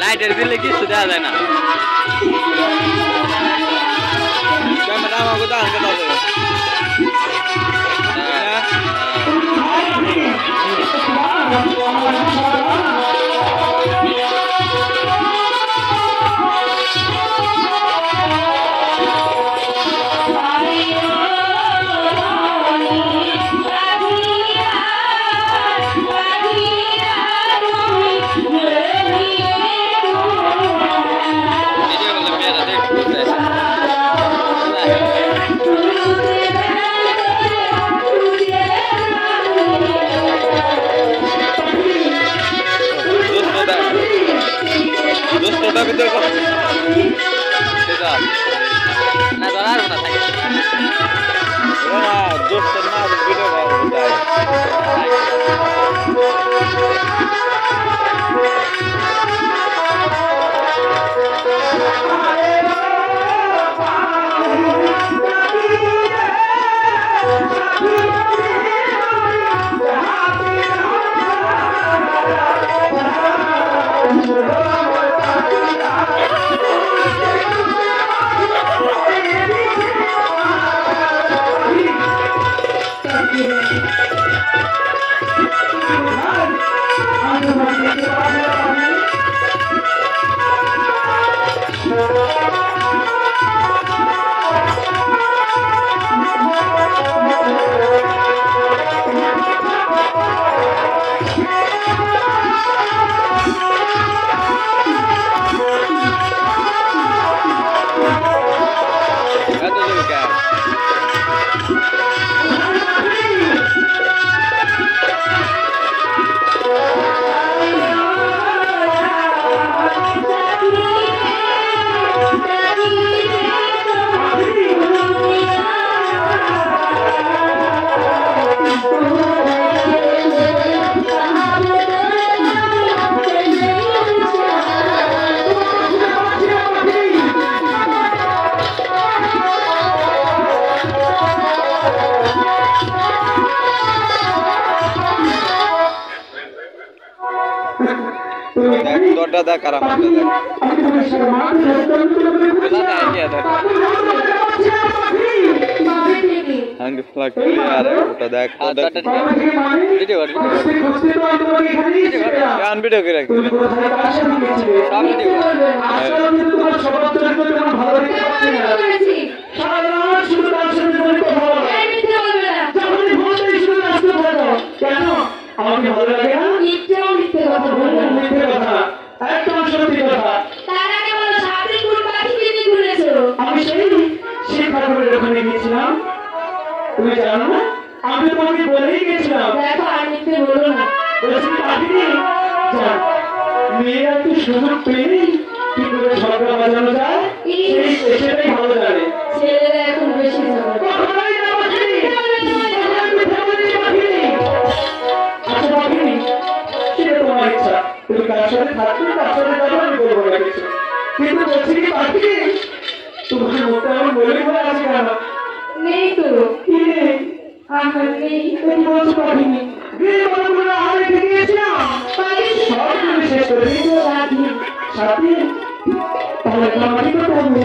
লাইটের দিলে কিছু দেওয়া যায় না। ক্যামেরা আমাকে দাঁড়ান কথা আছে। না ধরার না থাকে দোস্ত না ভিডিও দরটা দা কারাম हंग फ्लैग यार ওটা দেখ ভিডিও কর গান ভিডিও করে রাখ সব ভিডিও তোমার সবার জন্য তোমার ভালো লাগছে সারা রাত শুধু ডান্সের জন্য কথা বলো এই ভিডিও বলবে না যখন বলতে শুরু আসতে বলো কেন আমাকে ভালো লাগে না ইচ্ছাও মিথ্যে কথা বলবো মিথ্যে কথা একদম সত্যি কথা তার আগে বলো সাথে কোন পাখি কিনে ঘুরেছো আমি সেই খাবারের ওখানে গিয়েছিলাম তুমি জানো না আমি তোমাকে বলেই গেছিলাম দেখো আর মিথ্যে বলো না বলেছি পাখি যা মেয়েরা তো সুযোগ পেয়ে কি করে ঝগড়া বাজানো যায় সেটাই ভালো জানে ছেলেরা এখন বেশি ঝগড়া আচ্ছা পাখি সেটা তোমার ইচ্ছা তুমি কার সাথে থাকবে কার সাথে যাবে আমি বলবো না কিছু কিন্তু বলছি কি পাখি তোমার মতো আমি বলে হয়ে আছে কেন নেই তো কি নেই আমার নেই তুমি বলছো পাখি নেই বলে আমি ঠিক গিয়েছিলাম সব তুমি শেষ করে দিয়েছো সাথী তাহলে তোমার কি করতে হবে